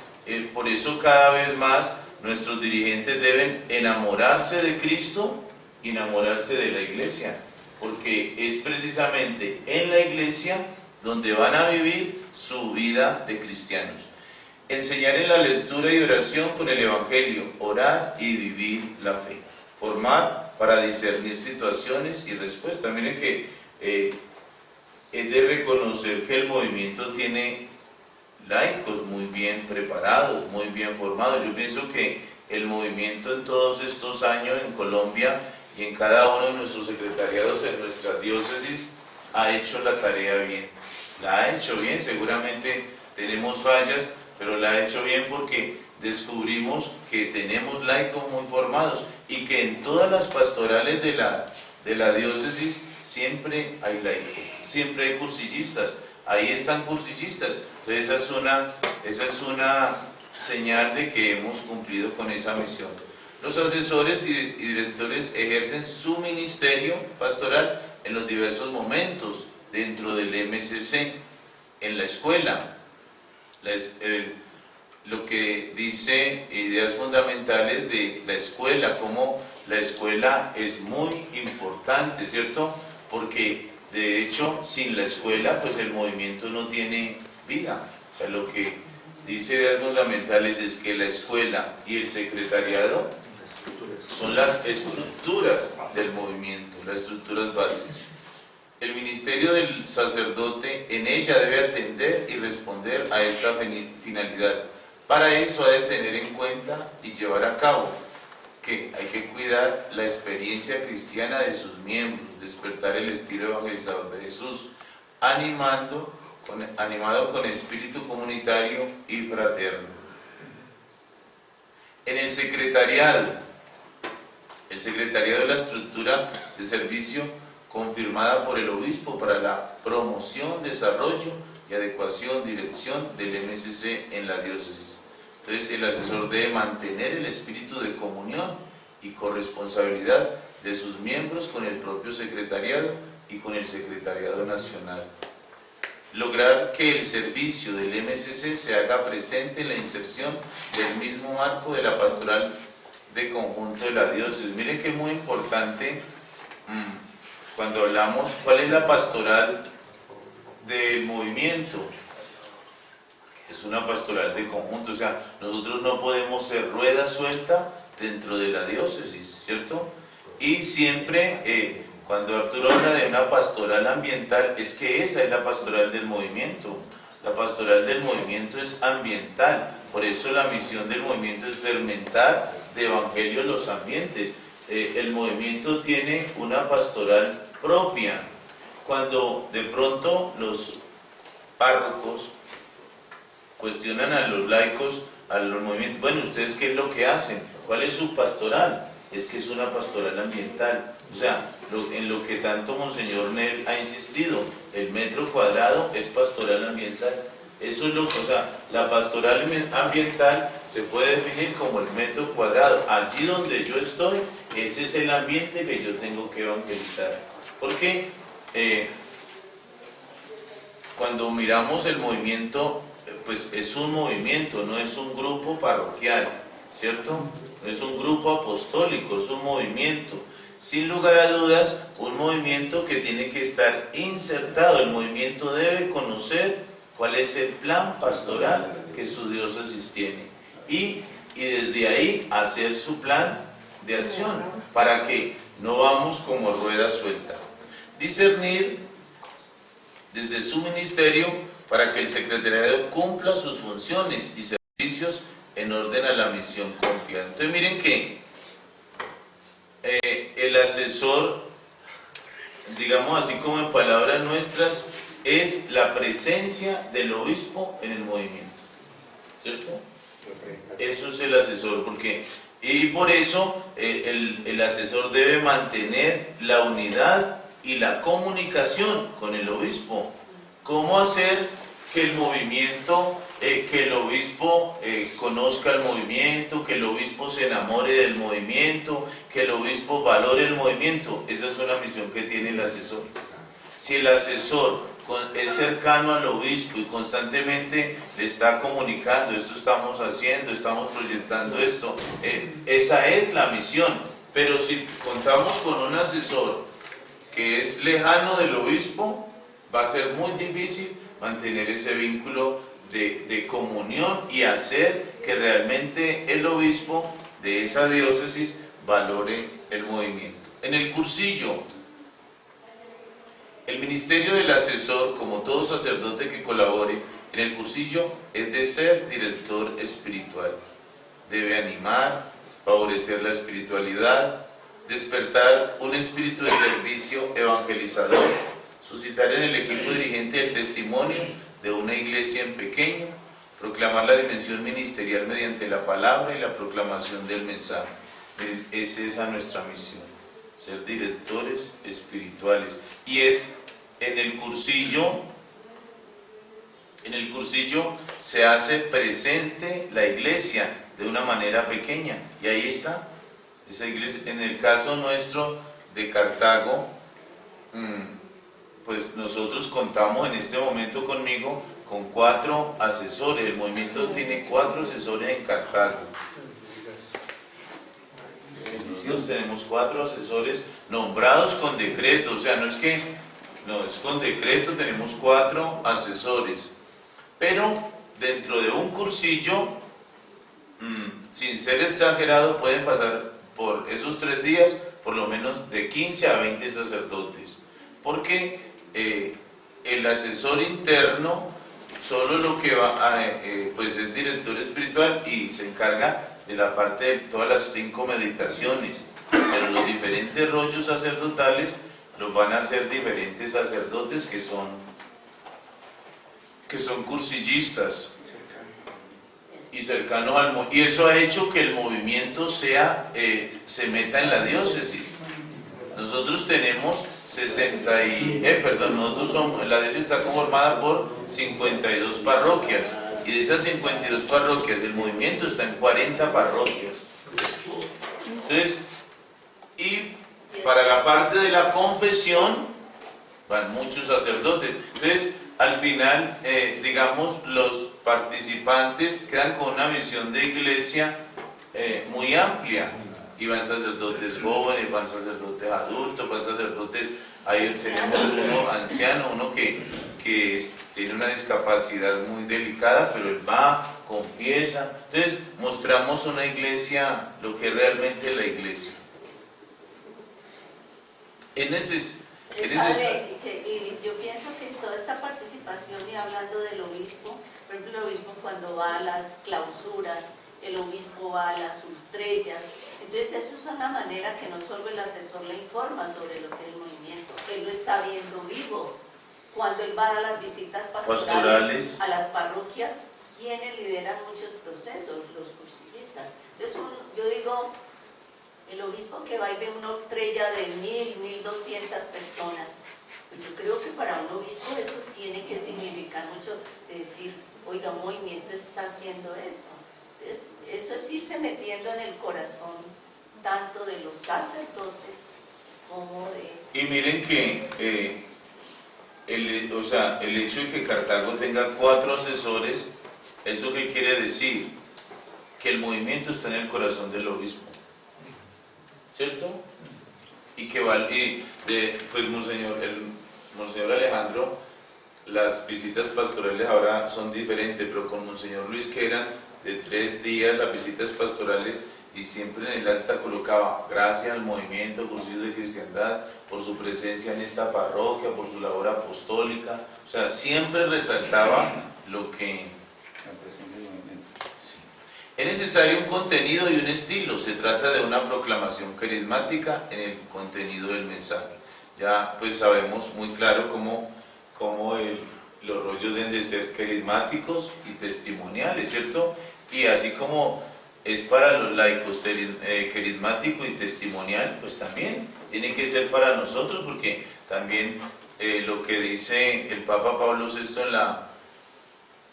por eso cada vez más nuestros dirigentes deben enamorarse de Cristo y enamorarse de la Iglesia, porque es precisamente en la Iglesia donde van a vivir su vida de cristianos. Enseñar en la lectura y oración con el Evangelio, orar y vivir la fe. Formar para discernir situaciones y respuestas. Miren que es de reconocer que el movimiento tiene laicos muy bien preparados, muy bien formados. Yo pienso que el movimiento en todos estos años en Colombia y en cada uno de nuestros secretariados en nuestras diócesis ha hecho la tarea bien. La ha hecho bien, seguramente tenemos fallas, pero la ha hecho bien porque descubrimos que tenemos laicos muy formados y que en todas las pastorales de la diócesis siempre hay laicos, siempre hay cursillistas, ahí están cursillistas. Entonces esa es una señal de que hemos cumplido con esa misión. Los asesores y directores ejercen su ministerio pastoral en los diversos momentos dentro del MCC, en la escuela. Lo que dice Ideas Fundamentales de la escuela, como la escuela es muy importante, ¿cierto? Porque de hecho sin la escuela pues el movimiento no tiene vida. O sea, lo que dice Ideas Fundamentales es que la escuela y el secretariado son las estructuras del movimiento, las estructuras básicas. El ministerio del sacerdote en ella debe atender y responder a esta finalidad. Para eso ha de tener en cuenta y llevar a cabo que hay que cuidar la experiencia cristiana de sus miembros, despertar el estilo evangelizador de Jesús, animado con espíritu comunitario y fraterno. En el secretariado es la estructura de servicio confirmada por el obispo para la promoción, desarrollo y adecuación, dirección del MCC en la diócesis. Entonces el asesor debe mantener el espíritu de comunión y corresponsabilidad de sus miembros con el propio secretariado y con el secretariado nacional. Lograr que el servicio del MCC se haga presente en la inserción del mismo marco de la pastoral de conjunto de la diócesis. Miren que es muy importante cuando hablamos cuál es la pastoral del movimiento. Es una pastoral de conjunto, o sea, nosotros no podemos ser rueda suelta dentro de la diócesis, ¿cierto? Y siempre, cuando Arturo habla de una pastoral ambiental, es que esa es la pastoral del movimiento. La pastoral del movimiento es ambiental, por eso la misión del movimiento es fermentar de evangelio los ambientes. El movimiento tiene una pastoral propia. Cuando de pronto los párrocos cuestionan a los laicos, a los movimientos, bueno, ¿ustedes qué es lo que hacen? ¿Cuál es su pastoral? Es que es una pastoral ambiental. O sea, en lo que tanto Monseñor Nel ha insistido, el metro cuadrado es pastoral ambiental. Eso es lo que, o sea, la pastoral ambiental se puede definir como el metro cuadrado. Allí donde yo estoy, ese es el ambiente que yo tengo que evangelizar. Porque cuando miramos el movimiento, pues es un movimiento, no es un grupo parroquial, ¿cierto? No es un grupo apostólico, es un movimiento. Sin lugar a dudas, un movimiento que tiene que estar insertado. El movimiento debe conocer cuál es el plan pastoral que su diócesis tiene y desde ahí hacer su plan de acción para que no vamos como rueda suelta. Discernir desde su ministerio para que el secretariado cumpla sus funciones y servicios en orden a la misión confiada. Entonces miren que el asesor, digamos así como en palabras nuestras, es la presencia del obispo en el movimiento, ¿cierto? Eso es el asesor, y por eso el asesor debe mantener la unidad y la comunicación con el obispo. ¿Cómo hacer que el movimiento, que el obispo conozca el movimiento, que el obispo se enamore del movimiento, que el obispo valore el movimiento? Esa es una misión que tiene el asesor. Si el asesor es cercano al obispo y constantemente le está comunicando, esto estamos haciendo, estamos proyectando esto, esa es la misión. Pero si contamos con un asesor que es lejano del obispo, va a ser muy difícil mantener ese vínculo de comunión y hacer que realmente el obispo de esa diócesis valore el movimiento. En el cursillo, el ministerio del asesor, como todo sacerdote que colabore en el cursillo, es de ser director espiritual. Debe animar, favorecer la espiritualidad, despertar un espíritu de servicio evangelizador, suscitar en el equipo dirigente el testimonio de una iglesia en pequeño, proclamar la dimensión ministerial mediante la palabra y la proclamación del mensaje. Esa es nuestra misión, ser directores espirituales. Y es en el cursillo se hace presente la iglesia de una manera pequeña, y ahí está esa iglesia. En el caso nuestro de Cartago, pues nosotros contamos en este momento conmigo con 4 asesores. El movimiento tiene 4 asesores en Cartago. Nosotros tenemos 4 asesores nombrados con decreto, o sea, no es con decreto, tenemos 4 asesores. Pero dentro de un cursillo, sin ser exagerado, pueden pasar por esos 3 días por lo menos de 15 a 20 sacerdotes, porque el asesor interno solo lo que va pues es director espiritual y se encarga de la parte de todas las 5 meditaciones, pero los diferentes rollos sacerdotales los van a hacer diferentes sacerdotes que son cursillistas y cercanos al y eso ha hecho que el movimiento se meta en la diócesis. Nosotros tenemos la diócesis está conformada por 52 parroquias, y de esas 52 parroquias el movimiento está en 40 parroquias. Entonces, y para la parte de la confesión van muchos sacerdotes. Entonces, al final, digamos, los participantes quedan con una visión de iglesia muy amplia. Y van sacerdotes jóvenes, van sacerdotes adultos, van sacerdotes, ahí tenemos uno anciano, uno que tiene una discapacidad muy delicada, pero él va, confiesa. Entonces, mostramos una iglesia, lo que es realmente la iglesia. Padre, y yo pienso que toda esta participación, y hablando del obispo, por ejemplo, el obispo cuando va a las clausuras, el obispo va a las ultrellas, entonces eso es una manera que no solo el asesor le informa sobre lo que es el movimiento, él lo está viendo vivo. Cuando él va a las visitas pastorales a las parroquias, ¿quiénes lideran muchos procesos? Los cursillistas. Entonces yo digo, el obispo que va y ve una ultrella de 1000, 1200 personas, Pues yo creo que para un obispo eso tiene que significar mucho, de decir, oiga, un movimiento está haciendo esto. Entonces, eso es irse metiendo en el corazón tanto de los sacerdotes como de... Y miren que el hecho de que Cartago tenga 4 asesores, ¿eso qué quiere decir? Que el movimiento está en el corazón del obispo, ¿cierto? Y que pues Monseñor Alejandro, las visitas pastorales ahora son diferentes, pero con Monseñor Luis, que eran de 3 días las visitas pastorales, y siempre en el acta colocaba: gracias al movimiento Cursillos de Cristiandad por su presencia en esta parroquia, por su labor apostólica. O sea, siempre resaltaba lo que... Sí. Es necesario un contenido y un estilo. Se trata de una proclamación carismática en el contenido del mensaje. Ya pues sabemos muy claro cómo los rollos deben de ser carismáticos y testimoniales, ¿cierto? Y así como es para los laicos carismático y testimonial, pues también tiene que ser para nosotros, porque también lo que dice el Papa Pablo VI en la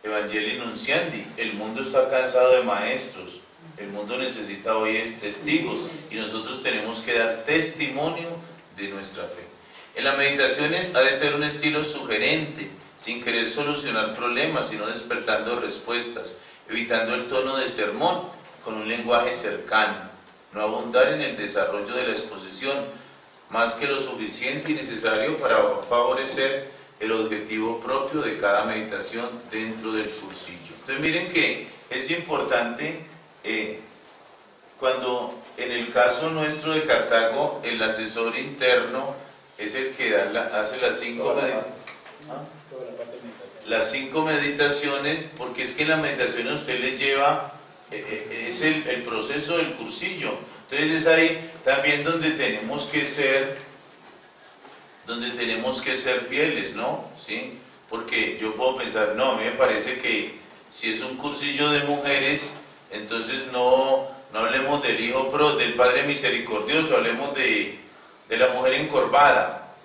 Evangelii Nunciandi: el mundo está cansado de maestros, el mundo necesita hoy testigos, y nosotros tenemos que dar testimonio de nuestra fe. En las meditaciones ha de ser un estilo sugerente, sin querer solucionar problemas, sino despertando respuestas, evitando el tono de sermón, con un lenguaje cercano, no abundar en el desarrollo de la exposición, más que lo suficiente y necesario para favorecer el objetivo propio de cada meditación dentro del cursillo. Entonces miren que es importante, cuando en el caso nuestro de Cartago, el asesor interno es el que hace las 5 meditaciones, porque es que en la meditación a usted le lleva... es el proceso del cursillo. Entonces es ahí también donde tenemos que ser fieles, ¿no? ¿Sí? Porque yo puedo pensar, no, a mí me parece que si es un cursillo de mujeres, entonces no hablemos del del Padre Misericordioso, hablemos de la mujer encorvada,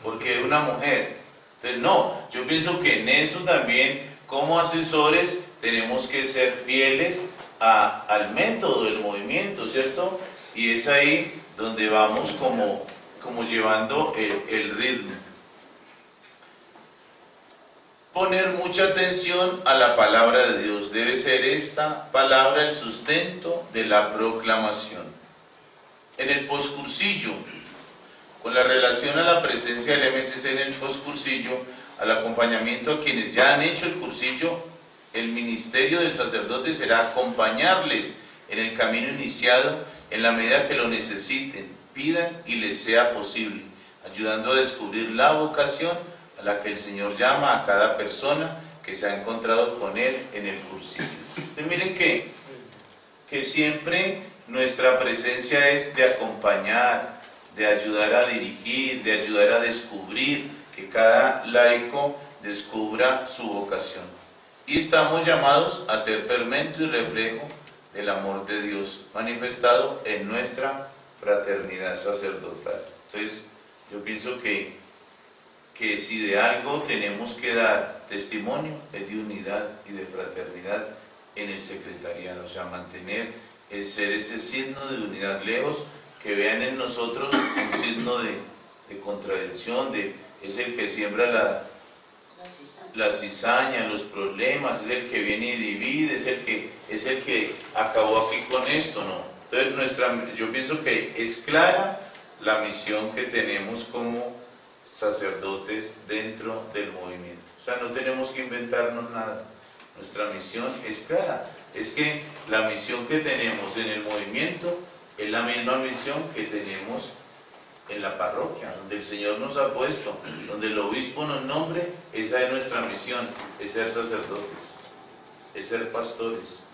porque es una mujer. Entonces no, yo pienso que en eso también, como asesores, tenemos que ser fieles al método del movimiento, ¿cierto? Y es ahí donde vamos como llevando el ritmo. Poner mucha atención a la palabra de Dios. Debe ser esta palabra el sustento de la proclamación. En el poscursillo, con la relación a la presencia del MSC en el poscursillo, al acompañamiento a quienes ya han hecho el cursillo, el ministerio del sacerdote será acompañarles en el camino iniciado en la medida que lo necesiten, pidan y les sea posible, ayudando a descubrir la vocación a la que el Señor llama a cada persona que se ha encontrado con Él en el cursillo. Entonces miren que siempre nuestra presencia es de acompañar, de ayudar a dirigir, de ayudar a descubrir, que cada laico descubra su vocación. Y estamos llamados a ser fermento y reflejo del amor de Dios manifestado en nuestra fraternidad sacerdotal. Entonces, yo pienso que si de algo tenemos que dar testimonio es de unidad y de fraternidad en el secretariado, o sea, mantener ser ese signo de unidad, lejos que vean en nosotros un signo de contradicción, es el que siembra la cizaña, los problemas, es el que viene y divide, es el que acabó aquí con esto, ¿no? Entonces yo pienso que es clara la misión que tenemos como sacerdotes dentro del movimiento. O sea, no tenemos que inventarnos nada. Nuestra misión es clara. Es que la misión que tenemos en el movimiento es la misma misión que tenemos en la parroquia, donde el Señor nos ha puesto, donde el obispo nos nombre. Esa es nuestra misión, es ser sacerdotes, es ser pastores.